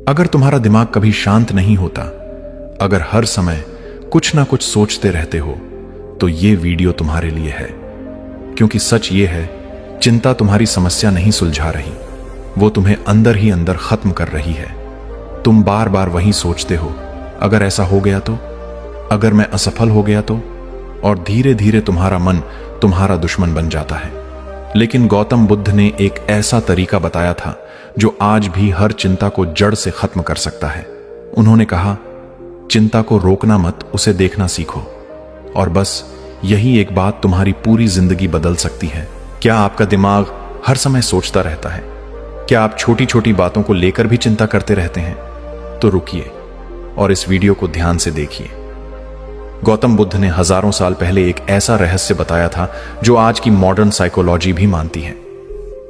अगर तुम्हारा दिमाग कभी शांत नहीं होता, अगर हर समय कुछ ना कुछ सोचते रहते हो, तो ये वीडियो तुम्हारे लिए है। क्योंकि सच ये है, चिंता तुम्हारी समस्या नहीं सुलझा रही, वो तुम्हें अंदर ही अंदर खत्म कर रही है। तुम बार बार वही सोचते हो, अगर ऐसा हो गया तो, अगर मैं असफल हो गया तो, और धीरे धीरे तुम्हारा मन तुम्हारा दुश्मन बन जाता है। लेकिन गौतम बुद्ध ने एक ऐसा तरीका बताया था जो आज भी हर चिंता को जड़ से खत्म कर सकता है। उन्होंने कहा, चिंता को रोकना मत, उसे देखना सीखो। और बस यही एक बात तुम्हारी पूरी जिंदगी बदल सकती है। क्या आपका दिमाग हर समय सोचता रहता है? क्या आप छोटी छोटी बातों को लेकर भी चिंता करते रहते हैं? तो रुकिए और इस वीडियो को ध्यान से देखिए। गौतम बुद्ध ने हजारों साल पहले एक ऐसा रहस्य बताया था जो आज की मॉडर्न साइकोलॉजी भी मानती है।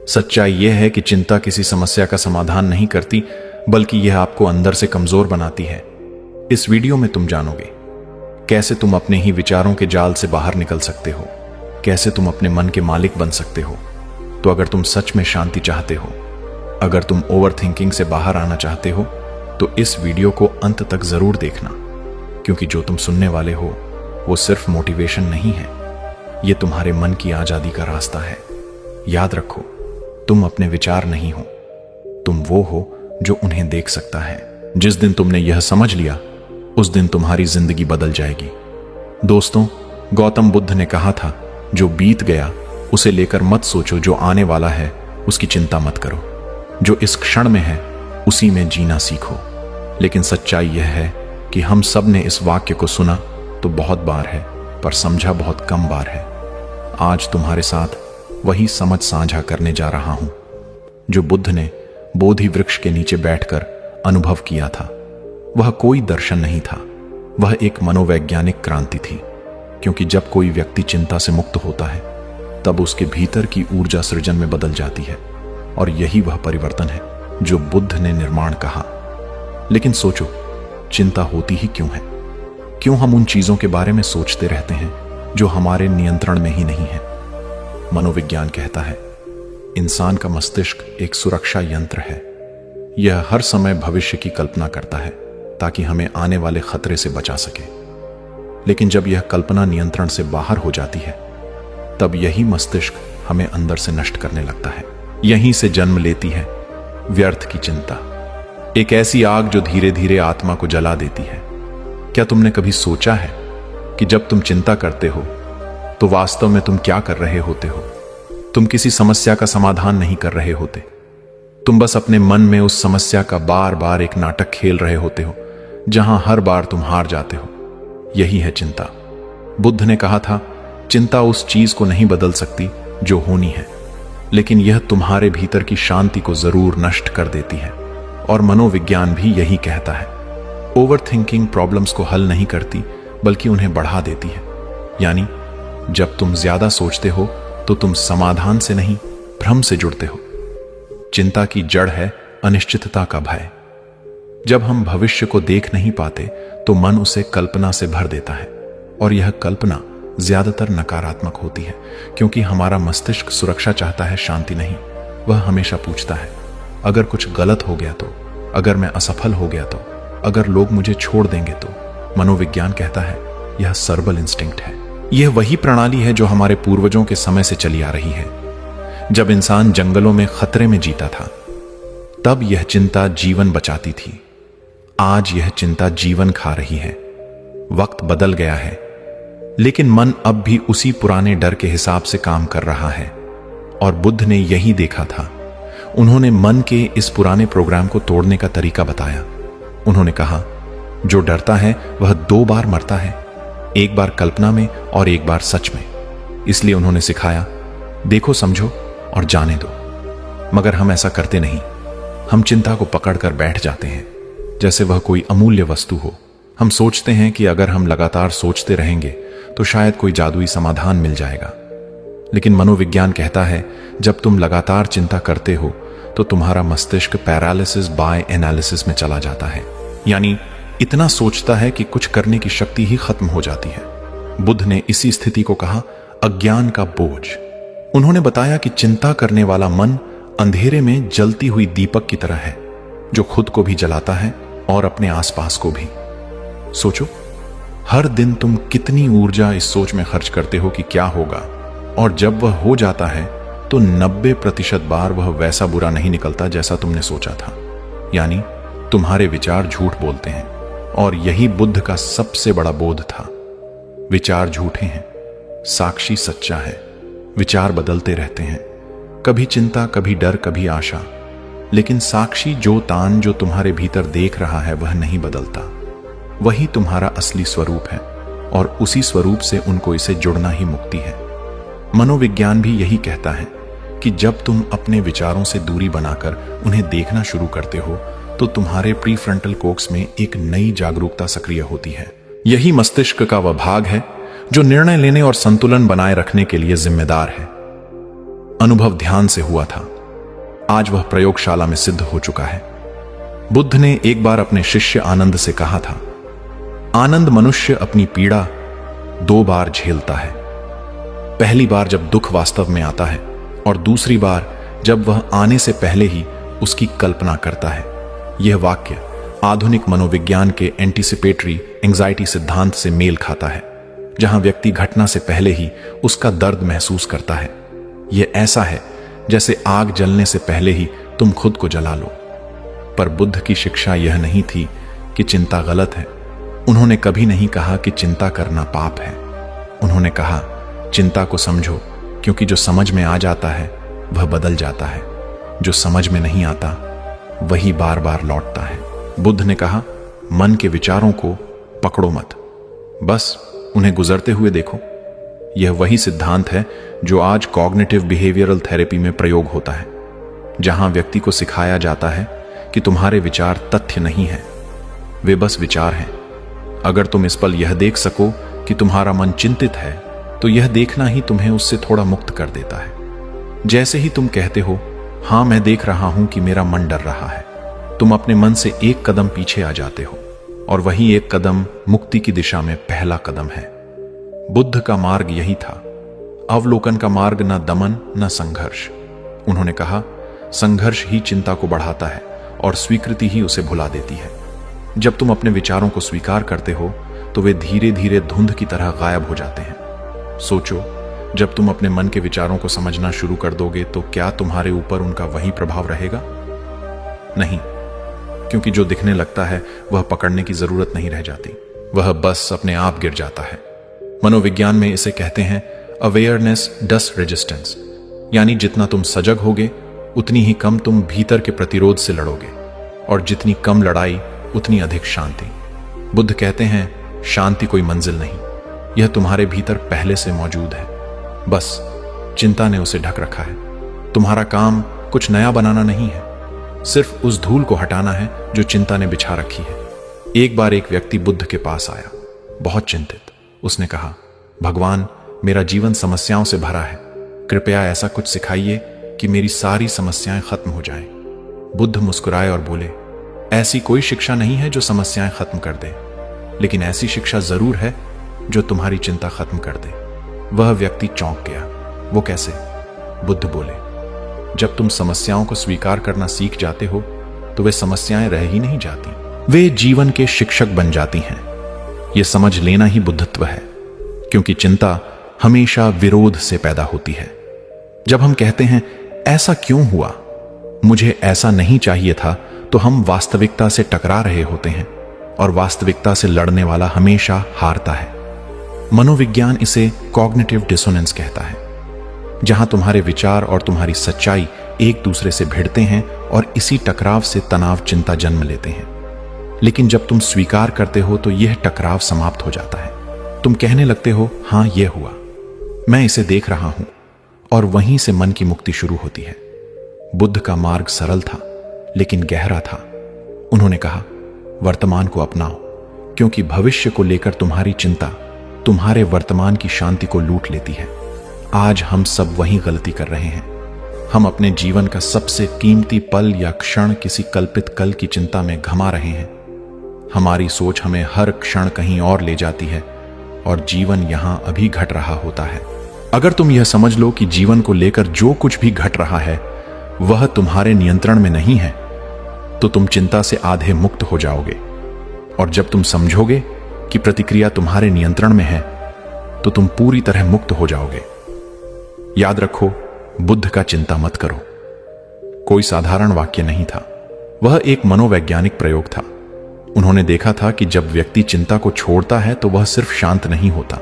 सच्चाई यह है कि चिंता किसी समस्या का समाधान नहीं करती, बल्कि यह आपको अंदर से कमजोर बनाती है। इस वीडियो में तुम जानोगे कैसे तुम अपने ही विचारों के जाल से बाहर निकल सकते हो, कैसे तुम अपने मन के मालिक बन सकते हो। तो अगर तुम सच में शांति चाहते हो, अगर तुम ओवर थिंकिंग से बाहर आना चाहते हो, तो इस वीडियो को अंत तक जरूर देखना। क्योंकि जो तुम सुनने वाले हो वो सिर्फ मोटिवेशन नहीं है, ये तुम्हारे मन की आजादी का रास्ता है। याद रखो, तुम अपने विचार नहीं हो, तुम वो हो जो उन्हें देख सकता है। जिस दिन तुमने यह समझ लिया, उस दिन तुम्हारी जिंदगी बदल जाएगी। दोस्तों, गौतम बुद्ध ने कहा था, जो बीत गया उसे लेकर मत सोचो, जो आने वाला है उसकी चिंता मत करो। जो इस क्षण में है उसी में जीना सीखो। लेकिन सच्चाई यह है कि हम सब ने इस वाक्य को सुना तो बहुत बार है, पर समझा बहुत कम बार है। आज तुम्हारे साथ वही समझ साझा करने जा रहा हूं जो बुद्ध ने बोधि वृक्ष के नीचे बैठकर अनुभव किया था। वह कोई दर्शन नहीं था, वह एक मनोवैज्ञानिक क्रांति थी। क्योंकि जब कोई व्यक्ति चिंता से मुक्त होता है, तब उसके भीतर की ऊर्जा सृजन में बदल जाती है। और यही वह परिवर्तन है जो बुद्ध ने निर्माण कहा। लेकिन सोचो, चिंता होती ही क्यों है? क्यों हम उन चीजों के बारे में सोचते रहते हैं जो हमारे नियंत्रण में ही नहीं है? मनोविज्ञान कहता है, इंसान का मस्तिष्क एक सुरक्षा यंत्र है। यह हर समय भविष्य की कल्पना करता है ताकि हमें आने वाले खतरे से बचा सके। लेकिन जब यह कल्पना नियंत्रण से बाहर हो जाती है, तब यही मस्तिष्क हमें अंदर से नष्ट करने लगता है। यहीं से जन्म लेती है व्यर्थ की चिंता, एक ऐसी आग जो धीरे धीरे आत्मा को जला देती है। क्या तुमने कभी सोचा है कि जब तुम चिंता करते हो तो वास्तव में तुम क्या कर रहे होते हो? तुम किसी समस्या का समाधान नहीं कर रहे होते, तुम बस अपने मन में उस समस्या का बार बार एक नाटक खेल रहे होते हो, जहां हर बार तुम हार जाते हो। यही है चिंता। बुद्ध ने कहा था, चिंता उस चीज को नहीं बदल सकती जो होनी है, लेकिन यह तुम्हारे भीतर की शांति को जरूर नष्ट कर देती है। और मनोविज्ञान भी यही कहता है। ओवर थिंकिंग प्रॉब्लम्स को हल नहीं करती, बल्कि उन्हें बढ़ा देती है। यानी जब तुम ज्यादा सोचते हो तो तुम समाधान से नहीं, भ्रम से जुड़ते हो। चिंता की जड़ है अनिश्चितता का भय। जब हम भविष्य को देख नहीं पाते तो मन उसे कल्पना से भर देता है, और यह कल्पना ज्यादातर नकारात्मक होती है, क्योंकि हमारा मस्तिष्क सुरक्षा चाहता है, शांति नहीं। वह हमेशा पूछता है, अगर कुछ गलत हो गया तो, अगर मैं असफल हो गया तो, अगर लोग मुझे छोड़ देंगे तो। मनोविज्ञान कहता है, यह सर्वल इंस्टिंक्ट है। यह वही प्रणाली है जो हमारे पूर्वजों के समय से चली आ रही है। जब इंसान जंगलों में खतरे में जीता था, तब यह चिंता जीवन बचाती थी। आज यह चिंता जीवन खा रही है। वक्त बदल गया है, लेकिन मन अब भी उसी पुराने डर के हिसाब से काम कर रहा है। और बुद्ध ने यही देखा था। उन्होंने मन के इस पुराने प्रोग्राम को तोड़ने का तरीका बताया। उन्होंने कहा, जो डरता है वह 2 बार मरता है, एक बार कल्पना में और एक बार सच में। इसलिए उन्होंने सिखाया, देखो, समझो और जाने दो। मगर हम ऐसा करते नहीं। हम चिंता को पकड़कर बैठ जाते हैं जैसे वह कोई अमूल्य वस्तु हो। हम सोचते हैं कि अगर हम लगातार सोचते रहेंगे तो शायद कोई जादुई समाधान मिल जाएगा। लेकिन मनोविज्ञान कहता है, जब तुम लगातार चिंता करते हो तो तुम्हारा मस्तिष्क पैरालिसिस बाय एनालिसिस में चला जाता है। यानी इतना सोचता है कि कुछ करने की शक्ति ही खत्म हो जाती है। बुद्ध ने इसी स्थिति को कहा अज्ञान का बोझ। उन्होंने बताया कि चिंता करने वाला मन अंधेरे में जलती हुई दीपक की तरह है। जो खुद को भी जलाता है और अपने आसपास को भी। सोचो, हर दिन तुम कितनी ऊर्जा इस सोच में खर्च करते हो कि क्या होगा, और जब वह हो जाता है तो 90% बार वह वैसा बुरा नहीं निकलता जैसा तुमने सोचा था। यानी तुम्हारे विचार झूठ बोलते हैं, और यही बुद्ध का सबसे बड़ा बोध था। विचार झूठे हैं, साक्षी सच्चा है। विचार बदलते रहते हैं, कभी चिंता, कभी डर, कभी आशा, लेकिन साक्षी जो तान जो तुम्हारे भीतर देख रहा है वह नहीं बदलता। वही तुम्हारा असली स्वरूप है, और उसी स्वरूप से उनको इसे जुड़ना ही मुक्ति है। मनोविज्ञान भी यही कहता है कि जब तुम अपने विचारों से दूरी बनाकर उन्हें देखना शुरू करते हो तो तुम्हारे प्रीफ्रंटल कोर्टेक्स में एक नई जागरूकता सक्रिय होती है। यही मस्तिष्क का वह भाग है जो निर्णय लेने और संतुलन बनाए रखने के लिए जिम्मेदार है। अनुभव ध्यान से हुआ था, आज वह प्रयोगशाला में सिद्ध हो चुका है। बुद्ध ने एक बार अपने शिष्य आनंद से कहा था, आनंद मनुष्य अपनी पीड़ा 2 बार झेलता है। पहली बार जब दुख वास्तव में आता है, और दूसरी बार जब वह आने से पहले ही उसकी कल्पना करता है। यह वाक्य आधुनिक मनोविज्ञान के एंटीसिपेटरी एंजाइटी सिद्धांत से मेल खाता है, जहां व्यक्ति घटना से पहले ही उसका दर्द महसूस करता है। यह ऐसा है जैसे आग जलने से पहले ही तुम खुद को जला लो। पर बुद्ध की शिक्षा यह नहीं थी कि चिंता गलत है। उन्होंने कभी नहीं कहा कि चिंता करना पाप है। उन्होंने कहा, चिंता को समझो, क्योंकि जो समझ में आ जाता है वह बदल जाता है, जो समझ में नहीं आता वही बार बार लौटता है। बुद्ध ने कहा, मन के विचारों को पकड़ो मत, बस उन्हें गुजरते हुए देखो। यह वही सिद्धांत है जो आज कॉग्निटिव बिहेवियरल थेरेपी में प्रयोग होता है, जहां व्यक्ति को सिखाया जाता है कि तुम्हारे विचार तथ्य नहीं है, वे बस विचार हैं। अगर तुम इस पल यह देख सको कि तुम्हारा मन चिंतित है, तो यह देखना ही तुम्हें उससे थोड़ा मुक्त कर देता है। जैसे ही तुम कहते हो, हां मैं देख रहा हूं कि मेरा मन डर रहा है, तुम अपने मन से एक कदम पीछे आ जाते हो, और वही एक कदम मुक्ति की दिशा में पहला कदम है। बुद्ध का मार्ग यही था, अवलोकन का मार्ग, न दमन न संघर्ष। उन्होंने कहा, संघर्ष ही चिंता को बढ़ाता है और स्वीकृति ही उसे भुला देती है। जब तुम अपने विचारों को स्वीकार करते हो तो वे धीरे धीरे धुंध की तरह गायब हो जाते हैं। सोचो, जब तुम अपने मन के विचारों को समझना शुरू कर दोगे तो क्या तुम्हारे ऊपर उनका वही प्रभाव रहेगा? नहीं, क्योंकि जो दिखने लगता है वह पकड़ने की जरूरत नहीं रह जाती, वह बस अपने आप गिर जाता है। मनोविज्ञान में इसे कहते हैं अवेयरनेस डस्ट रेजिस्टेंस, यानी जितना तुम सजग होगे उतनी ही कम तुम भीतर के प्रतिरोध से लड़ोगे, और जितनी कम लड़ाई उतनी अधिक शांति। बुद्ध कहते हैं, शांति कोई मंजिल नहीं, यह तुम्हारे भीतर पहले से मौजूद है, बस चिंता ने उसे ढक रखा है। तुम्हारा काम कुछ नया बनाना नहीं है, सिर्फ उस धूल को हटाना है जो चिंता ने बिछा रखी है। एक बार एक व्यक्ति बुद्ध के पास आया, बहुत चिंतित। उसने कहा, भगवान, मेरा जीवन समस्याओं से भरा है, कृपया ऐसा कुछ सिखाइए कि मेरी सारी समस्याएं खत्म हो जाएं। बुद्ध मुस्कुराए और बोले, ऐसी कोई शिक्षा नहीं है जो समस्याएं खत्म कर दे, लेकिन ऐसी शिक्षा जरूर है जो तुम्हारी चिंता खत्म कर दे। वह व्यक्ति चौंक गया। वो कैसे? बुद्ध बोले, जब तुम समस्याओं को स्वीकार करना सीख जाते हो तो वे समस्याएं रह ही नहीं जाती, वे जीवन के शिक्षक बन जाती हैं। यह समझ लेना ही बुद्धत्व है, क्योंकि चिंता हमेशा विरोध से पैदा होती है। जब हम कहते हैं, ऐसा क्यों हुआ, मुझे ऐसा नहीं चाहिए था, तो हम वास्तविकता से टकरा रहे होते हैं, और वास्तविकता से लड़ने वाला हमेशा हारता है। मनोविज्ञान इसे कॉग्निटिव डिसोनेंस कहता है, जहां तुम्हारे विचार और तुम्हारी सच्चाई एक दूसरे से भिड़ते हैं, और इसी टकराव से तनाव, चिंता जन्म लेते हैं। लेकिन जब तुम स्वीकार करते हो तो यह टकराव समाप्त हो जाता है। तुम कहने लगते हो, हां यह हुआ, मैं इसे देख रहा हूं, और वहीं से मन की मुक्ति शुरू होती है। बुद्ध का मार्ग सरल था लेकिन गहरा था। उन्होंने कहा, वर्तमान को अपनाओ, क्योंकि भविष्य को लेकर तुम्हारी चिंता तुम्हारे वर्तमान की शांति को लूट लेती है। आज हम सब वही गलती कर रहे हैं। हम अपने जीवन का सबसे कीमती पल या क्षण किसी कल्पित कल की चिंता में घमा रहे हैं। हमारी सोच हमें हर क्षण कहीं और ले जाती है, और जीवन यहां अभी घट रहा होता है। अगर तुम यह समझ लो कि जीवन को लेकर जो कुछ भी घट रहा है वह तुम्हारे नियंत्रण में नहीं है, तो तुम चिंता से आधे मुक्त हो जाओगे। और जब तुम समझोगे कि प्रतिक्रिया तुम्हारे नियंत्रण में है, तो तुम पूरी तरह मुक्त हो जाओगे। याद रखो, बुद्ध का चिंता मत करो कोई साधारण वाक्य नहीं था, वह एक मनोवैज्ञानिक प्रयोग था। उन्होंने देखा था कि जब व्यक्ति चिंता को छोड़ता है तो वह सिर्फ शांत नहीं होता,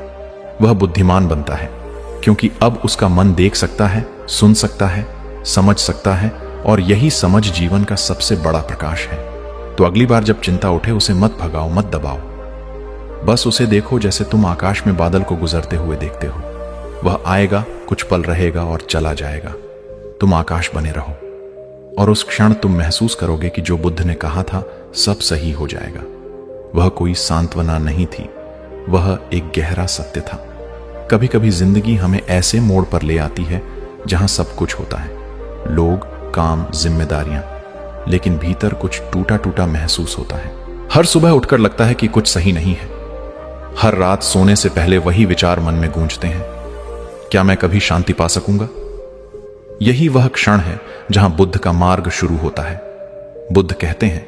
वह बुद्धिमान बनता है, क्योंकि अब उसका मन देख सकता है, सुन सकता है, समझ सकता है, और यही समझ जीवन का सबसे बड़ा प्रकाश है। तो अगली बार जब चिंता उठे, उसे मत भगाओ, मत दबाओ, बस उसे देखो जैसे तुम आकाश में बादल को गुजरते हुए देखते हो। वह आएगा, कुछ पल रहेगा और चला जाएगा। तुम आकाश बने रहो, और उस क्षण तुम महसूस करोगे कि जो बुद्ध ने कहा था सब सही हो जाएगा। वह कोई सांत्वना नहीं थी, वह एक गहरा सत्य था। कभी कभी जिंदगी हमें ऐसे मोड़ पर ले आती है जहां सब कुछ होता है, लोग, काम, जिम्मेदारियां, लेकिन भीतर कुछ टूटा टूटा महसूस होता है। हर सुबह उठकर लगता है कि कुछ सही नहीं है। हर रात सोने से पहले वही विचार मन में गूंजते हैं, क्या मैं कभी शांति पा सकूंगा? यही वह क्षण है जहां बुद्ध का मार्ग शुरू होता है। बुद्ध कहते हैं,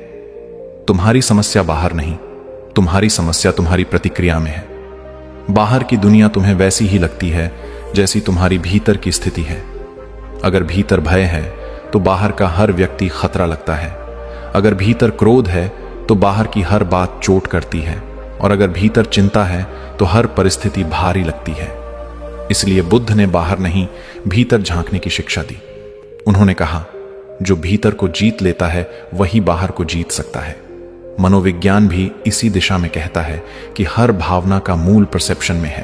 तुम्हारी समस्या बाहर नहीं, तुम्हारी समस्या तुम्हारी प्रतिक्रिया में है। बाहर की दुनिया तुम्हें वैसी ही लगती है जैसी तुम्हारी भीतर की स्थिति है। अगर भीतर भय है तो बाहर का हर व्यक्ति खतरा लगता है। अगर भीतर क्रोध है तो बाहर की हर बात चोट करती है, और अगर भीतर चिंता है तो हर परिस्थिति भारी लगती है। इसलिए बुद्ध ने बाहर नहीं, भीतर झांकने की शिक्षा दी। उन्होंने कहा, जो भीतर को जीत लेता है वही बाहर को जीत सकता है। मनोविज्ञान भी इसी दिशा में कहता है कि हर भावना का मूल परसेप्शन में है।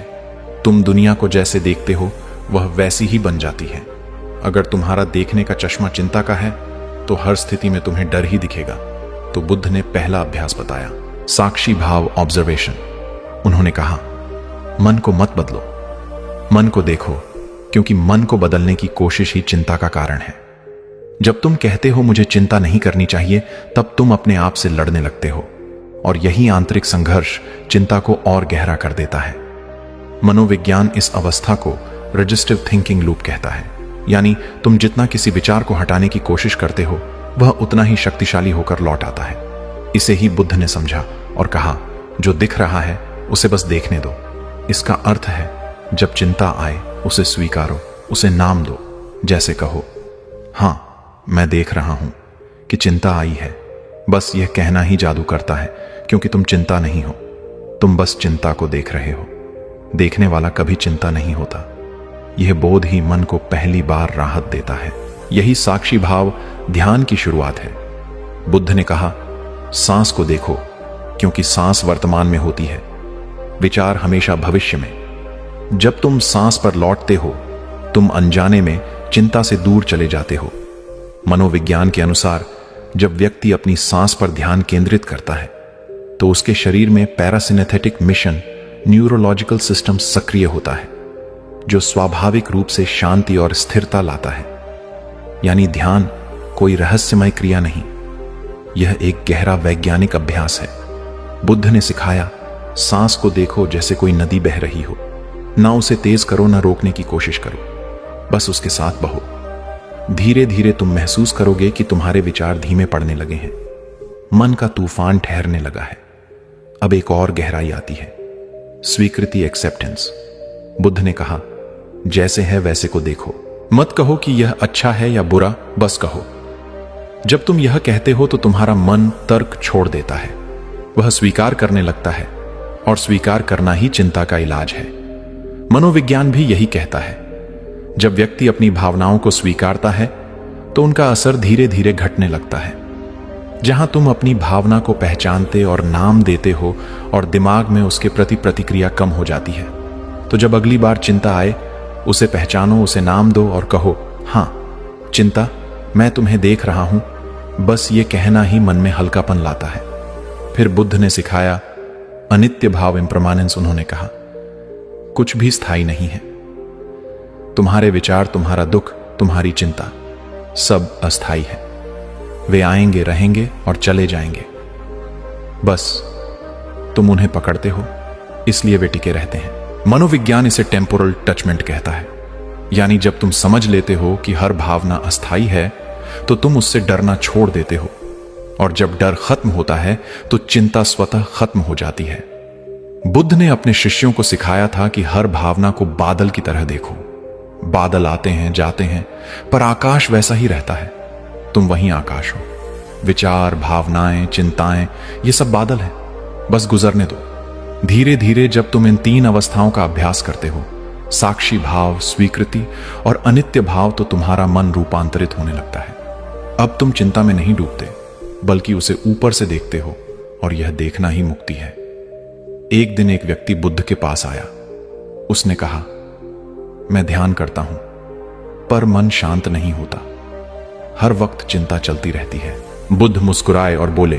तुम दुनिया को जैसे देखते हो वह वैसी ही बन जाती है। अगर तुम्हारा देखने का चश्मा चिंता का है तो हर स्थिति में तुम्हें डर ही दिखेगा। तो बुद्ध ने पहला अभ्यास बताया, साक्षी भाव ऑब्जर्वेशन। उन्होंने कहा, मन को मत बदलो, मन को देखो, क्योंकि मन को बदलने की कोशिश ही चिंता का कारण है। जब तुम कहते हो मुझे चिंता नहीं करनी चाहिए, तब तुम अपने आप से लड़ने लगते हो, और यही आंतरिक संघर्ष चिंता को और गहरा कर देता है। मनोविज्ञान इस अवस्था को रजिस्टिव थिंकिंग लूप कहता है, यानी तुम जितना किसी विचार को हटाने की कोशिश करते हो वह उतना ही शक्तिशाली होकर लौट आता है। इसे ही बुद्ध ने समझा और कहा, जो दिख रहा है उसे बस देखने दो। इसका अर्थ है, जब चिंता आए उसे स्वीकारो, उसे नाम दो। जैसे कहो, हां मैं देख रहा हूं कि चिंता आई है। बस यह कहना ही जादू करता है, क्योंकि तुम चिंता नहीं हो, तुम बस चिंता को देख रहे हो। देखने वाला कभी चिंता नहीं होता। यह बोध ही मन को पहली बार राहत देता है। यही साक्षी भाव ध्यान की शुरुआत है। बुद्ध ने कहा, सांस को देखो, क्योंकि सांस वर्तमान में होती है, विचार हमेशा भविष्य में। जब तुम सांस पर लौटते हो, तुम अनजाने में चिंता से दूर चले जाते हो। मनोविज्ञान के अनुसार जब व्यक्ति अपनी सांस पर ध्यान केंद्रित करता है तो उसके शरीर में पैरासिनेथेटिक मिशन न्यूरोलॉजिकल सिस्टम सक्रिय होता है, जो स्वाभाविक रूप से शांति और स्थिरता लाता है। यानी ध्यान कोई रहस्यमय क्रिया नहीं, यह एक गहरा वैज्ञानिक अभ्यास है। बुद्ध ने सिखाया, सांस को देखो जैसे कोई नदी बह रही हो। ना उसे तेज करो, ना रोकने की कोशिश करो, बस उसके साथ बहो। धीरे धीरे तुम महसूस करोगे कि तुम्हारे विचार धीमे पड़ने लगे हैं, मन का तूफान ठहरने लगा है। अब एक और गहराई आती है, स्वीकृति, एक्सेप्टेंस। बुद्ध ने कहा, जैसे है वैसे को देखो, मत कहो कि यह अच्छा है या बुरा, बस कहो। जब तुम यह कहते हो तो तुम्हारा मन तर्क छोड़ देता है, वह स्वीकार करने लगता है, और स्वीकार करना ही चिंता का इलाज है। मनोविज्ञान भी यही कहता है, जब व्यक्ति अपनी भावनाओं को स्वीकारता है तो उनका असर धीरे धीरे घटने लगता है। जहां तुम अपनी भावना को पहचानते और नाम देते हो और दिमाग में उसके प्रति प्रतिक्रिया कम हो जाती है, तो जब अगली बार चिंता आए, उसे पहचानो, उसे नाम दो और कहो, हां चिंता, मैं तुम्हें देख रहा हूं। बस ये कहना ही मन में हल्कापन लाता है। फिर बुद्ध ने सिखाया अनित्य भाव, इम्परमानेंस। उन्होंने कहा, कुछ भी स्थायी नहीं है। तुम्हारे विचार, तुम्हारा दुख, तुम्हारी चिंता, सब अस्थायी है। वे आएंगे, रहेंगे और चले जाएंगे। बस तुम उन्हें पकड़ते हो, इसलिए वे टिके रहते हैं। मनोविज्ञान इसे टेम्पोरल टचमेंट कहता है, यानी जब तुम समझ लेते हो कि हर भावना अस्थायी है तो तुम उससे डरना छोड़ देते हो। और जब डर खत्म होता है तो चिंता स्वतः खत्म हो जाती है। बुद्ध ने अपने शिष्यों को सिखाया था कि हर भावना को बादल की तरह देखो। बादल आते हैं जाते हैं, पर आकाश वैसा ही रहता है। तुम वही आकाश हो। विचार, भावनाएं, चिंताएं, ये सब बादल हैं, बस गुजरने दो। धीरे धीरे जब तुम इन 3 अवस्थाओं का अभ्यास करते हो, साक्षी भाव, स्वीकृति और अनित्य भाव, तो तुम्हारा मन रूपांतरित होने लगता है। अब तुम चिंता में नहीं डूबते, बल्कि उसे ऊपर से देखते हो, और यह देखना ही मुक्ति है। एक दिन एक व्यक्ति बुद्ध के पास आया। उसने कहा, मैं ध्यान करता हूं, पर मन शांत नहीं होता। हर वक्त चिंता चलती रहती है। बुद्ध मुस्कुराए और बोले,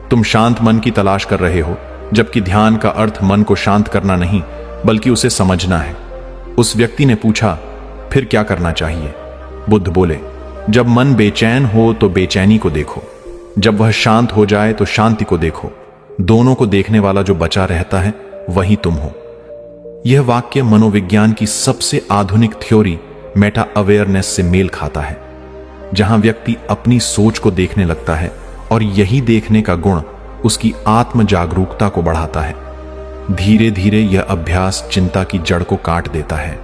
तुम शांत मन की तलाश कर रहे हो, जबकि ध्यान का अर्थ मन को शांत करना नहीं, बल्कि उसे समझना है। उस व्यक्ति ने पूछा, फिर क्या करना चाहिए? बुद्ध बोले, जब मन बेचैन हो तो बेचैनी को देखो, जब वह शांत हो जाए तो शांति को देखो। दोनों को देखने वाला जो बचा रहता है वही तुम हो। यह वाक्य मनोविज्ञान की सबसे आधुनिक थ्योरी मेटा अवेयरनेस से मेल खाता है, जहां व्यक्ति अपनी सोच को देखने लगता है और यही देखने का गुण उसकी आत्म जागरूकता को बढ़ाता है। धीरे धीरे यह अभ्यास चिंता की जड़ को काट देता है,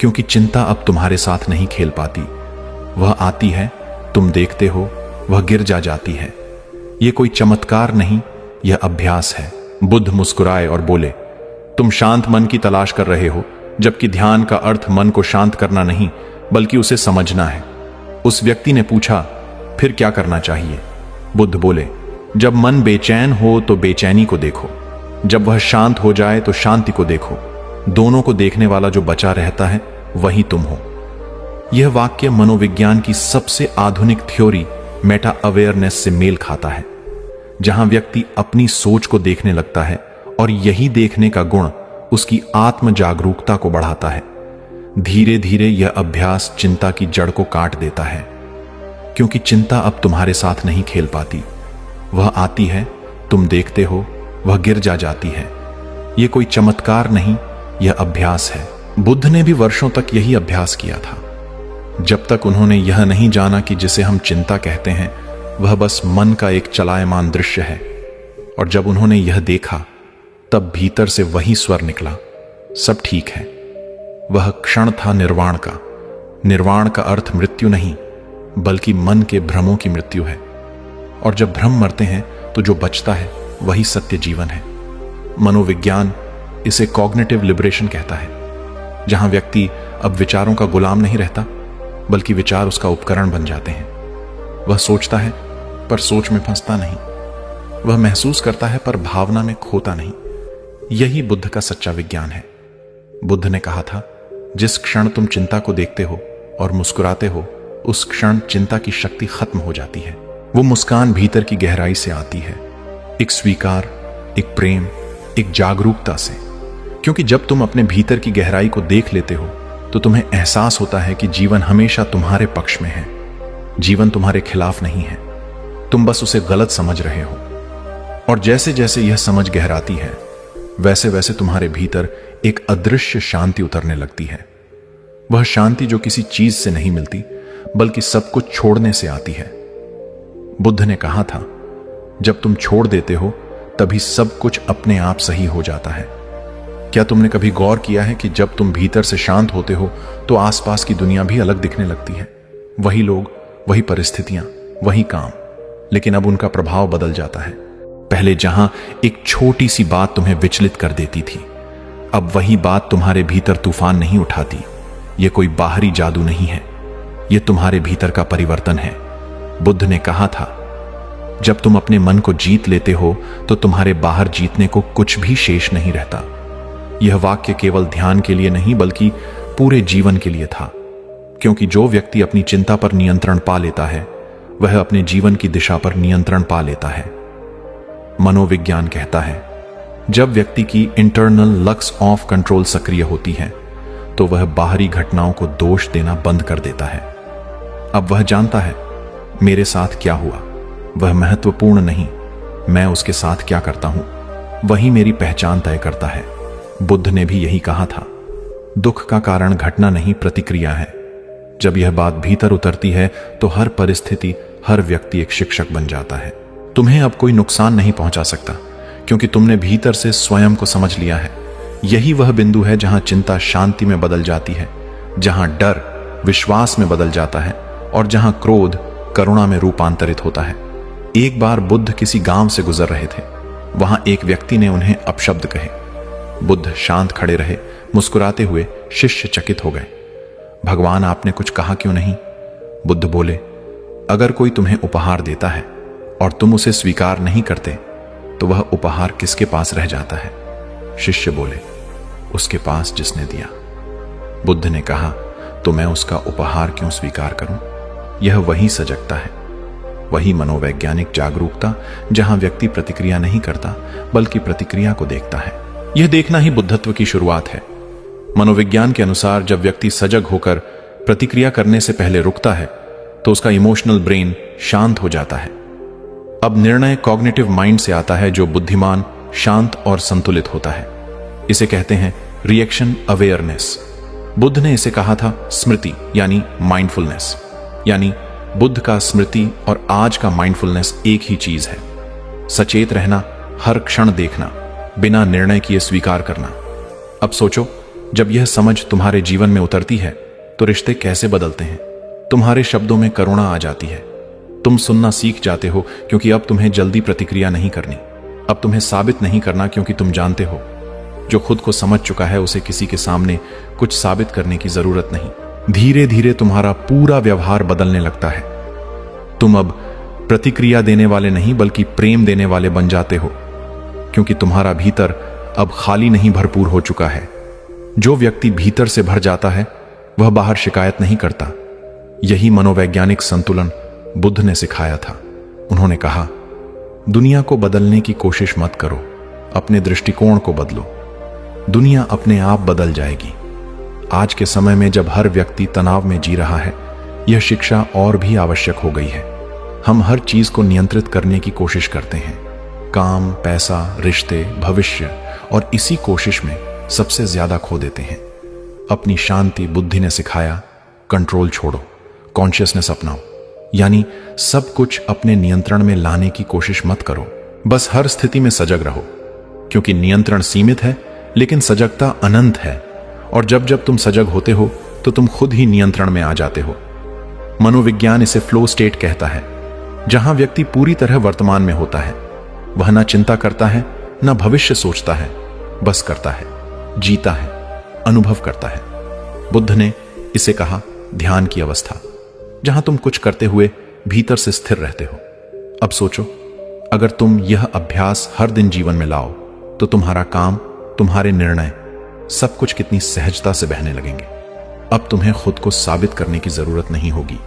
क्योंकि चिंता अब तुम्हारे साथ नहीं खेल पाती। वह आती है, तुम देखते हो, वह गिर जाती है। यह कोई चमत्कार नहीं, यह अभ्यास है। बुद्ध मुस्कुराए और बोले, तुम शांत मन की तलाश कर रहे हो, जबकि ध्यान का अर्थ मन को शांत करना नहीं, बल्कि उसे समझना है। उस व्यक्ति ने पूछा, फिर क्या करना चाहिए? बुद्ध बोले, जब मन बेचैन हो तो बेचैनी को देखो, जब वह शांत हो जाए तो शांति को देखो। दोनों को देखने वाला जो बचा रहता है वही तुम हो। यह वाक्य मनोविज्ञान की सबसे आधुनिक थ्योरी मेटा अवेयरनेस से मेल खाता है, जहां व्यक्ति अपनी सोच को देखने लगता है और यही देखने का गुण उसकी आत्म जागरूकता को बढ़ाता है। धीरे धीरे यह अभ्यास चिंता की जड़ को काट देता है, क्योंकि चिंता अब तुम्हारे साथ नहीं खेल पाती। वह आती है, तुम देखते हो, वह गिर जाती है। यह कोई चमत्कार नहीं, यह अभ्यास है। बुद्ध ने भी वर्षों तक यही अभ्यास किया था, जब तक उन्होंने यह नहीं जाना कि जिसे हम चिंता कहते हैं वह बस मन का एक चलायमान दृश्य है। और जब उन्होंने यह देखा, तब भीतर से वही स्वर निकला, सब ठीक है। वह क्षण था निर्वाण का। निर्वाण का अर्थ मृत्यु नहीं, बल्कि मन के भ्रमों की मृत्यु है। और जब भ्रम मरते हैं तो जो बचता है वही सत्य जीवन है। मनोविज्ञान इसे कॉग्निटिव लिबरेशन कहता है, जहां व्यक्ति अब विचारों का गुलाम नहीं रहता, बल्कि विचार उसका उपकरण बन जाते हैं। वह सोचता है पर सोच में फंसता नहीं। वह महसूस करता है पर भावना में खोता नहीं। यही बुद्ध का सच्चा विज्ञान है। बुद्ध ने कहा था, जिस क्षण तुम चिंता को देखते हो और मुस्कुराते हो, उस क्षण चिंता की शक्ति खत्म हो जाती है। वो मुस्कान भीतर की गहराई से आती है, एक स्वीकार, एक प्रेम, एक जागरूकता से। क्योंकि जब तुम अपने भीतर की गहराई को देख लेते हो तो तुम्हें एहसास होता है कि जीवन हमेशा तुम्हारे पक्ष में है। जीवन तुम्हारे खिलाफ नहीं है, तुम बस उसे गलत समझ रहे हो। और जैसे जैसे यह समझ गहराती है, वैसे वैसे तुम्हारे भीतर एक अदृश्य शांति उतरने लगती है। वह शांति जो किसी चीज से नहीं मिलती, बल्कि सब कुछ छोड़ने से आती है। बुद्ध ने कहा था, जब तुम छोड़ देते हो तभी सब कुछ अपने आप सही हो जाता है। क्या तुमने कभी गौर किया है कि जब तुम भीतर से शांत होते हो तो आसपास की दुनिया भी अलग दिखने लगती है? वही लोग, वही परिस्थितियां, वही काम, लेकिन अब उनका प्रभाव बदल जाता है। पहले जहां एक छोटी सी बात तुम्हें विचलित कर देती थी, अब वही बात तुम्हारे भीतर तूफान नहीं उठाती। यह कोई बाहरी जादू नहीं है, यह तुम्हारे भीतर का परिवर्तन है। बुद्ध ने कहा था, जब तुम अपने मन को जीत लेते हो तो तुम्हारे बाहर जीतने को कुछ भी शेष नहीं रहता। यह वाक्य केवल ध्यान के लिए नहीं, बल्कि पूरे जीवन के लिए था, क्योंकि जो व्यक्ति अपनी चिंता पर नियंत्रण पा लेता है, वह अपने जीवन की दिशा पर नियंत्रण पा लेता है। मनोविज्ञान कहता है, जब व्यक्ति की इंटरनल लक्स ऑफ कंट्रोल सक्रिय होती है, तो वह बाहरी घटनाओं को दोष देना बंद कर देता है। अब वह जानता है, मेरे साथ क्या हुआ वह महत्वपूर्ण नहीं, मैं उसके साथ क्या करता हूं वही मेरी पहचान तय करता है। बुद्ध ने भी यही कहा था, दुख का कारण घटना नहीं, प्रतिक्रिया है। जब यह बात भीतर उतरती है तो हर परिस्थिति हर व्यक्ति एक शिक्षक बन जाता है। तुम्हें अब कोई नुकसान नहीं पहुंचा सकता, क्योंकि तुमने भीतर से स्वयं को समझ लिया है। यही वह बिंदु है जहां चिंता शांति में बदल जाती है, जहां डर विश्वास में बदल जाता है और जहां क्रोध करुणा में रूपांतरित होता है। एक बार बुद्ध किसी गांव से गुजर रहे थे। वहां एक व्यक्ति ने उन्हें अपशब्द कहे। बुद्ध शांत खड़े रहे, मुस्कुराते हुए। शिष्य चकित हो गए। भगवान, आपने कुछ कहा क्यों नहीं? बुद्ध बोले, अगर कोई तुम्हें उपहार देता है और तुम उसे स्वीकार नहीं करते तो वह उपहार किसके पास रह जाता है? शिष्य बोले, उसके पास जिसने दिया। बुद्ध ने कहा, तो मैं उसका उपहार क्यों स्वीकार करूं? यह वही सजगता है, वही मनोवैज्ञानिक जागरूकता जहां व्यक्ति प्रतिक्रिया नहीं करता बल्कि प्रतिक्रिया को देखता है। यह देखना ही बुद्धत्व की शुरुआत है। मनोविज्ञान के अनुसार जब व्यक्ति सजग होकर प्रतिक्रिया करने से पहले रुकता है तो उसका इमोशनल ब्रेन शांत हो जाता है। अब निर्णय कॉग्निटिव माइंड से आता है, जो बुद्धिमान, शांत और संतुलित होता है। इसे कहते हैं रिएक्शन अवेयरनेस। बुद्ध ने इसे कहा था स्मृति, यानी माइंडफुलनेस। यानी बुद्ध का स्मृति और आज का माइंडफुलनेस एक ही चीज है। सचेत रहना, हर क्षण देखना, बिना निर्णय किए स्वीकार करना। अब सोचो, जब यह समझ तुम्हारे जीवन में उतरती है तो रिश्ते कैसे बदलते हैं। तुम्हारे शब्दों में करुणा आ जाती है। तुम सुनना सीख जाते हो, क्योंकि अब तुम्हें जल्दी प्रतिक्रिया नहीं करनी। अब तुम्हें साबित नहीं करना, क्योंकि तुम जानते हो जो खुद को समझ चुका है उसे किसी के सामने कुछ साबित करने की जरूरत नहीं। धीरे धीरे तुम्हारा पूरा व्यवहार बदलने लगता है। तुम अब प्रतिक्रिया देने वाले नहीं बल्कि प्रेम देने वाले बन जाते हो, क्योंकि तुम्हारा भीतर अब खाली नहीं, भरपूर हो चुका है। जो व्यक्ति भीतर से भर जाता है वह बाहर शिकायत नहीं करता। यही मनोवैज्ञानिक संतुलन बुद्ध ने सिखाया था। उन्होंने कहा, दुनिया को बदलने की कोशिश मत करो, अपने दृष्टिकोण को बदलो। दुनिया अपने आप बदल जाएगी। आज के समय में जब हर व्यक्ति तनाव में जी रहा है, यह शिक्षा और भी आवश्यक हो गई है। हम हर चीज को नियंत्रित करने की कोशिश करते हैं, काम, पैसा, रिश्ते, भविष्य, और इसी कोशिश में सबसे ज्यादा खो देते हैं। अपनी शांति बुद्धि ने सिखाया, कंट्रोल छोड़ो, कॉन्शियसनेस अपनाओ। यानी सब कुछ अपने नियंत्रण में लाने की कोशिश मत करो, बस हर स्थिति में सजग रहो, क्योंकि नियंत्रण सीमित है लेकिन सजगता अनंत है। और जब जब तुम सजग होते हो तो तुम खुद ही नियंत्रण में आ जाते हो। मनोविज्ञान इसे फ्लो स्टेट कहता है, जहां व्यक्ति पूरी तरह वर्तमान में होता है। वह ना चिंता करता है, ना भविष्य सोचता है, बस करता है, जीता है, अनुभव करता है। बुद्ध ने इसे कहा ध्यान की अवस्था, जहां तुम कुछ करते हुए भीतर से स्थिर रहते हो। अब सोचो, अगर तुम यह अभ्यास हर दिन जीवन में लाओ तो तुम्हारा काम, तुम्हारे निर्णय, सब कुछ कितनी सहजता से बहने लगेंगे। अब तुम्हें खुद को साबित करने की जरूरत नहीं होगी,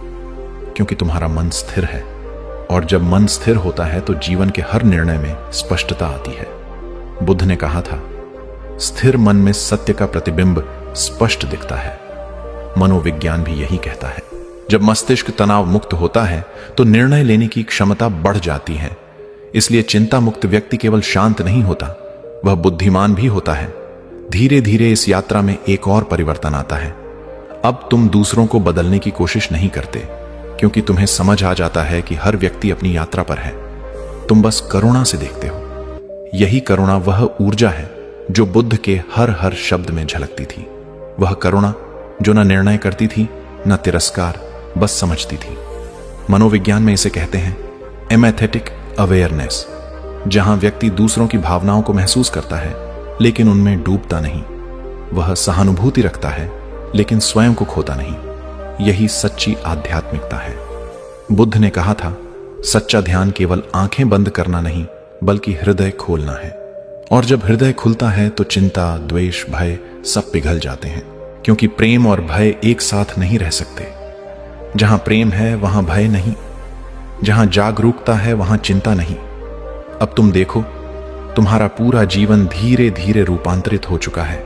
क्योंकि तुम्हारा मन स्थिर है। और जब मन स्थिर होता है तो जीवन के हर निर्णय में स्पष्टता आती है। बुद्ध ने कहा था, स्थिर मन में सत्य का प्रतिबिंब स्पष्ट दिखता है। मनोविज्ञान भी यही कहता है। जब मस्तिष्क तनाव मुक्त होता है तो निर्णय लेने की क्षमता बढ़ जाती है। इसलिए चिंता मुक्त व्यक्ति केवल शांत नहीं होता, वह बुद्धिमान भी होता है। धीरे धीरे इस यात्रा में एक और परिवर्तन आता है। अब तुम दूसरों को बदलने की कोशिश नहीं करते, क्योंकि तुम्हें समझ आ जाता है कि हर व्यक्ति अपनी यात्रा पर है। तुम बस करुणा से देखते हो। यही करुणा वह ऊर्जा है जो बुद्ध के हर हर शब्द में झलकती थी। वह करुणा जो न निर्णय करती थी, न तिरस्कार, बस समझती थी। मनोविज्ञान में इसे कहते हैं एमेथेटिक अवेयरनेस, जहां व्यक्ति दूसरों की भावनाओं को महसूस करता है लेकिन उनमें डूबता नहीं। वह सहानुभूति रखता है लेकिन स्वयं को खोता नहीं। यही सच्ची आध्यात्मिकता है। बुद्ध ने कहा था, सच्चा ध्यान केवल आंखें बंद करना नहीं बल्कि हृदय खोलना है। और जब हृदय खुलता है तो चिंता, द्वेष, भय सब पिघल जाते हैं, क्योंकि प्रेम और भय एक साथ नहीं रह सकते। जहां प्रेम है वहां भय नहीं, जहां जागरूकता है वहां चिंता नहीं। अब तुम देखो, तुम्हारा पूरा जीवन धीरे धीरे रूपांतरित हो चुका है।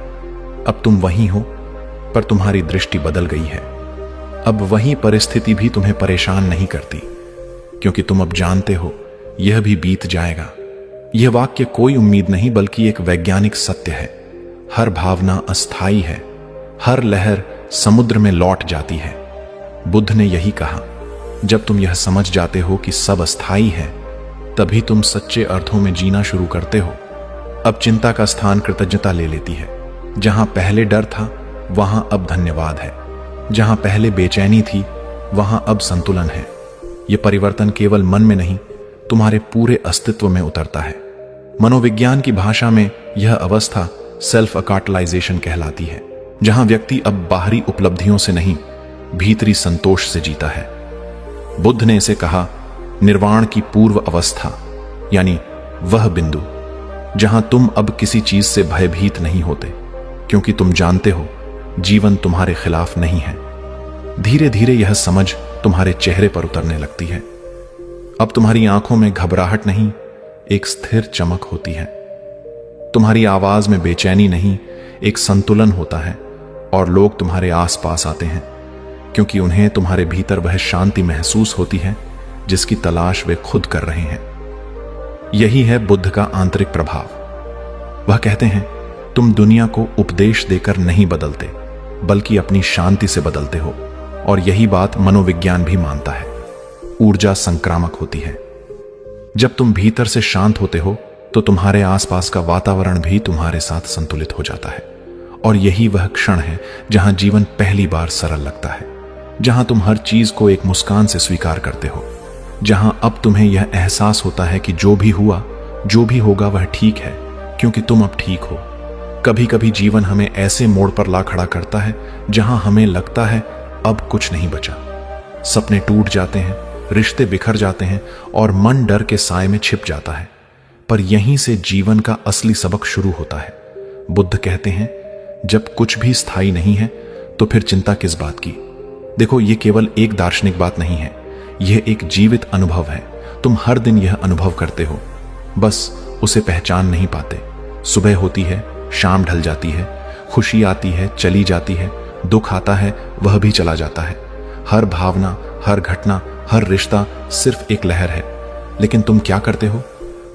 अब तुम वहीं हो, पर तुम्हारी दृष्टि बदल गई है। अब वही परिस्थिति भी तुम्हें परेशान नहीं करती, क्योंकि तुम अब जानते हो यह भी बीत जाएगा। यह वाक्य कोई उम्मीद नहीं बल्कि एक वैज्ञानिक सत्य है। हर भावना अस्थायी है, हर लहर समुद्र में लौट जाती है। बुद्ध ने यही कहा, जब तुम यह समझ जाते हो कि सब अस्थाई है, तभी तुम सच्चे अर्थों में जीना शुरू करते हो। अब चिंता का स्थान कृतज्ञता ले लेती है। जहां पहले डर था, वहां अब धन्यवाद है। जहां पहले बेचैनी थी, वहां अब संतुलन है। यह परिवर्तन केवल मन में नहीं, तुम्हारे पूरे अस्तित्व में उतरता है। मनोविज्ञान की भाषा में यह अवस्था सेल्फ अकाटलाइजेशन कहलाती है, जहां व्यक्ति अब बाहरी उपलब्धियों से नहीं, भीतरी संतोष से जीता है। बुद्ध ने इसे कहा निर्वाण की पूर्व अवस्था, यानी वह बिंदु जहां तुम अब किसी चीज से भयभीत नहीं होते, क्योंकि तुम जानते हो जीवन तुम्हारे खिलाफ नहीं है। धीरे धीरे यह समझ तुम्हारे चेहरे पर उतरने लगती है। अब तुम्हारी आंखों में घबराहट नहीं, एक स्थिर चमक होती है। तुम्हारी आवाज में बेचैनी नहीं, एक संतुलन होता है। और लोग तुम्हारे आसपास आते हैं क्योंकि उन्हें तुम्हारे भीतर वह शांति महसूस होती है जिसकी तलाश वे खुद कर रहे हैं। यही है बुद्ध का आंतरिक प्रभाव। वह कहते हैं तुम दुनिया को उपदेश देकर नहीं बदलते, बल्कि अपनी शांति से बदलते हो। और यही बात मनोविज्ञान भी मानता है। ऊर्जा संक्रामक होती है। जब तुम भीतर से शांत होते हो तो तुम्हारे आसपास का वातावरण भी तुम्हारे साथ संतुलित हो जाता है। और यही वह क्षण है जहां जीवन पहली बार सरल लगता है, जहां तुम हर चीज को एक मुस्कान से स्वीकार करते हो, जहां अब तुम्हें यह एहसास होता है कि जो भी हुआ, जो भी होगा वह ठीक है, क्योंकि तुम अब ठीक हो। कभी कभी जीवन हमें ऐसे मोड़ पर ला खड़ा करता है जहां हमें लगता है अब कुछ नहीं बचा। सपने टूट जाते हैं, रिश्ते बिखर जाते हैं और मन डर के साए में छिप जाता है। पर यहीं से जीवन का असली सबक शुरू होता है। बुद्ध कहते हैं जब कुछ भी स्थायी नहीं है तो फिर चिंता किस बात की। देखो, यह केवल एक दार्शनिक बात नहीं है, यह एक जीवित अनुभव है। तुम हर दिन यह अनुभव करते हो, बस उसे पहचान नहीं पाते। सुबह होती है, शाम ढल जाती है, खुशी आती है, चली जाती है, दुख आता है, वह भी चला जाता है। हर भावना, हर घटना, हर रिश्ता सिर्फ एक लहर है। लेकिन तुम क्या करते हो?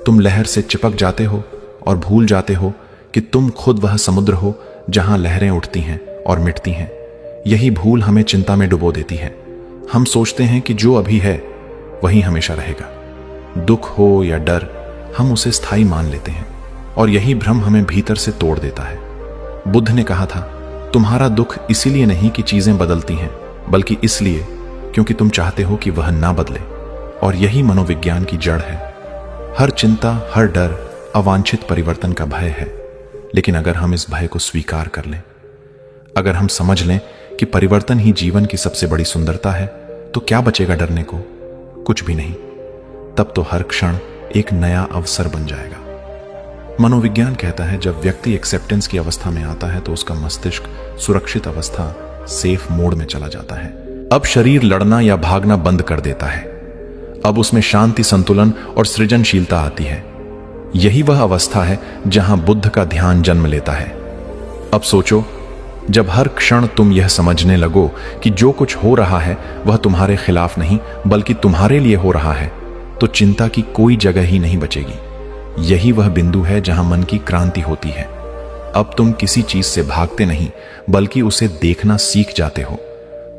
तुम लहर से चिपक जाते हो और भूल जाते हो कि तुम खुद वह समुद्र हो जहां लहरें उठती हैं और मिटती हैं। यही भूल हमें चिंता में डुबो देती है। हम सोचते हैं कि जो अभी है वही हमेशा रहेगा। दुख हो या डर, हम उसे स्थायी मान लेते हैं और यही भ्रम हमें भीतर से तोड़ देता है। बुद्ध ने कहा था तुम्हारा दुख इसीलिए नहीं कि चीजें बदलती हैं, बल्कि इसलिए क्योंकि तुम चाहते हो कि वह ना बदले। और यही मनोविज्ञान की जड़ है। हर चिंता, हर डर अवांछित परिवर्तन का भय है। लेकिन अगर हम इस भय को स्वीकार कर लें, अगर हम समझ लें कि परिवर्तन ही जीवन की सबसे बड़ी सुंदरता है, तो क्या बचेगा डरने को? कुछ भी नहीं। तब तो हर क्षण एक नया अवसर बन जाएगा। मनोविज्ञान कहता है जब व्यक्ति एक्सेप्टेंस की अवस्था में आता है तो उसका मस्तिष्क सुरक्षित अवस्था, सेफ मोड में चला जाता है। अब शरीर लड़ना या भागना बंद कर देता है। अब उसमें शांति, संतुलन और सृजनशीलता आती है। यही वह अवस्था है जहां बुद्ध का ध्यान जन्म लेता है। अब सोचो, जब हर क्षण तुम यह समझने लगो कि जो कुछ हो रहा है वह तुम्हारे खिलाफ नहीं बल्कि तुम्हारे लिए हो रहा है, तो चिंता की कोई जगह ही नहीं बचेगी। यही वह बिंदु है जहां मन की क्रांति होती है। अब तुम किसी चीज से भागते नहीं बल्कि उसे देखना सीख जाते हो।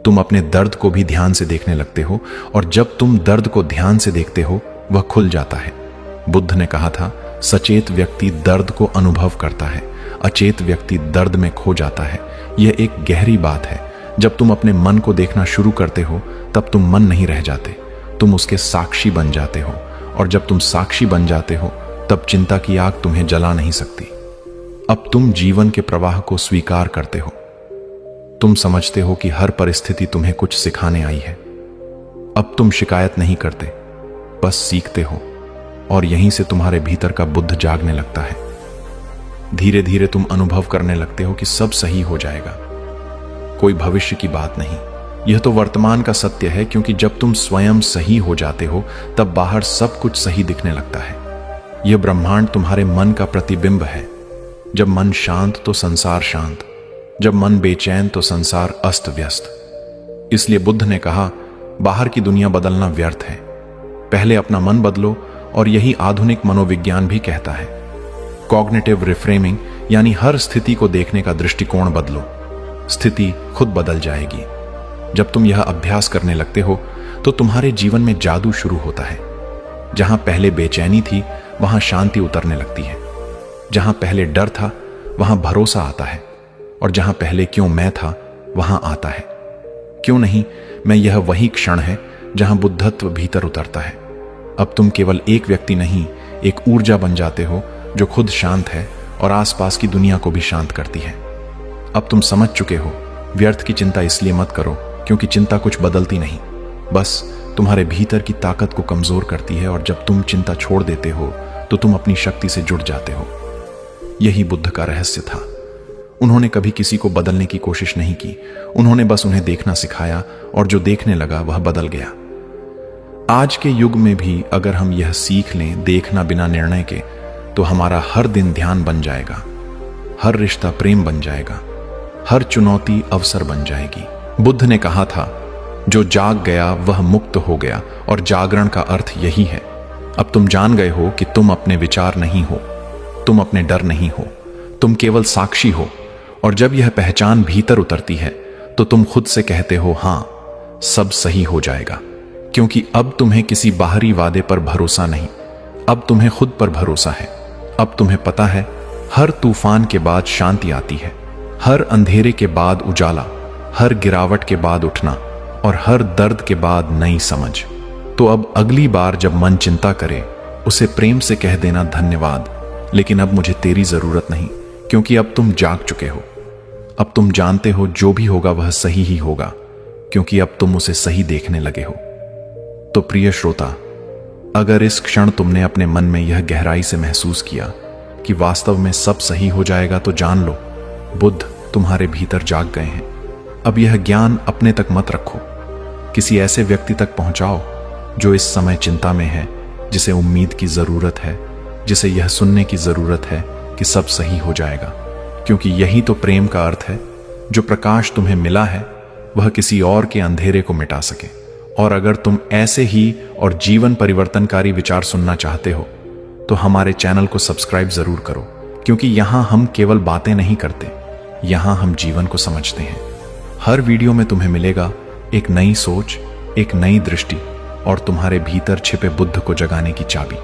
तुम अपने दर्द को भी ध्यान से देखने लगते हो और जब तुम दर्द को ध्यान से देखते हो वह खुल जाता है। बुद्ध ने कहा था सचेत व्यक्ति दर्द को अनुभव करता है, अचेत व्यक्ति दर्द में खो जाता है। यह एक गहरी बात है। जब तुम अपने मन को देखना शुरू करते हो तब तुम मन नहीं रह जाते, तुम उसके साक्षी बन जाते हो। और जब तुम साक्षी बन जाते हो तब चिंता की आग तुम्हें जला नहीं सकती। अब तुम जीवन के प्रवाह को स्वीकार करते हो। तुम समझते हो कि हर परिस्थिति तुम्हें कुछ सिखाने आई है। अब तुम शिकायत नहीं करते, बस सीखते हो। और यहीं से तुम्हारे भीतर का बुद्ध जागने लगता है। धीरे धीरे तुम अनुभव करने लगते हो कि सब सही हो जाएगा। कोई भविष्य की बात नहीं, यह तो वर्तमान का सत्य है। क्योंकि जब तुम स्वयं सही हो जाते हो तब बाहर सब कुछ सही दिखने लगता है। यह ब्रह्मांड तुम्हारे मन का प्रतिबिंब है। जब मन शांत तो संसार शांत, जब मन बेचैन तो संसार अस्त व्यस्त। इसलिए बुद्ध ने कहा बाहर की दुनिया बदलना व्यर्थ है, पहले अपना मन बदलो। और यही आधुनिक मनोविज्ञान भी कहता है। कॉग्निटिव रिफ्रेमिंग, यानी हर स्थिति को देखने का दृष्टिकोण बदलो, स्थिति खुद बदल जाएगी। जब तुम यह अभ्यास करने लगते हो तो तुम्हारे जीवन में जादू शुरू होता है। जहां पहले बेचैनी थी वहां शांति उतरने लगती है। जहां पहले डर था वहां भरोसा आता है। और जहां पहले क्यों मैं था वहां आता है क्यों नहीं मैं। यह वही क्षण है जहां बुद्धत्व भीतर उतरता है। अब तुम केवल एक व्यक्ति नहीं, एक ऊर्जा बन जाते हो जो खुद शांत है और आसपास की दुनिया को भी शांत करती है। अब तुम समझ चुके हो, व्यर्थ की चिंता इसलिए मत करो क्योंकि चिंता कुछ बदलती नहीं, बस तुम्हारे भीतर की ताकत को कमजोर करती है। और जब तुम चिंता छोड़ देते हो तो तुम अपनी शक्ति से जुड़ जाते हो। यही बुद्ध का रहस्य था। उन्होंने कभी किसी को बदलने की कोशिश नहीं की, उन्होंने बस उन्हें देखना सिखाया और जो देखने लगा वह बदल गया। आज के युग में भी अगर हम यह सीख लें, देखना बिना निर्णय के, तो हमारा हर दिन ध्यान बन जाएगा, हर रिश्ता प्रेम बन जाएगा, हर चुनौती अवसर बन जाएगी। बुद्ध ने कहा था, जो जाग गया वह मुक्त हो गया, और जागरण का अर्थ यही है। अब तुम जान गए हो कि तुम अपने विचार नहीं हो, तुम अपने डर नहीं हो, तुम केवल साक्षी हो। और जब यह पहचान भीतर उतरती है तो तुम खुद से कहते हो, हां, सब सही हो जाएगा। क्योंकि अब तुम्हें किसी बाहरी वादे पर भरोसा नहीं, अब तुम्हें खुद पर भरोसा है। अब तुम्हें पता है, हर तूफान के बाद शांति आती है, हर अंधेरे के बाद उजाला, हर गिरावट के बाद उठना, और हर दर्द के बाद नई समझ। तो अब अगली बार जब मन चिंता करे, उसे प्रेम से कह देना, धन्यवाद, लेकिन अब मुझे तेरी जरूरत नहीं, क्योंकि अब तुम जाग चुके हो। अब तुम जानते हो जो भी होगा वह सही ही होगा, क्योंकि अब तुम उसे सही देखने लगे हो। तो प्रिय श्रोता, अगर इस क्षण तुमने अपने मन में यह गहराई से महसूस किया कि वास्तव में सब सही हो जाएगा, तो जान लो, बुद्ध तुम्हारे भीतर जाग गए हैं। अब यह ज्ञान अपने तक मत रखो, किसी ऐसे व्यक्ति तक पहुंचाओ जो इस समय चिंता में है, जिसे उम्मीद की जरूरत है, जिसे यह सुनने की जरूरत है कि सब सही हो जाएगा। क्योंकि यही तो प्रेम का अर्थ है, जो प्रकाश तुम्हें मिला है वह किसी और के अंधेरे को मिटा सके। और अगर तुम ऐसे ही और जीवन परिवर्तनकारी विचार सुनना चाहते हो तो हमारे चैनल को सब्सक्राइब जरूर करो, क्योंकि यहां हम केवल बातें नहीं करते, यहां हम जीवन को समझते हैं। हर वीडियो में तुम्हें मिलेगा एक नई सोच, एक नई दृष्टि और तुम्हारे भीतर छिपे बुद्ध को जगाने की चाबी।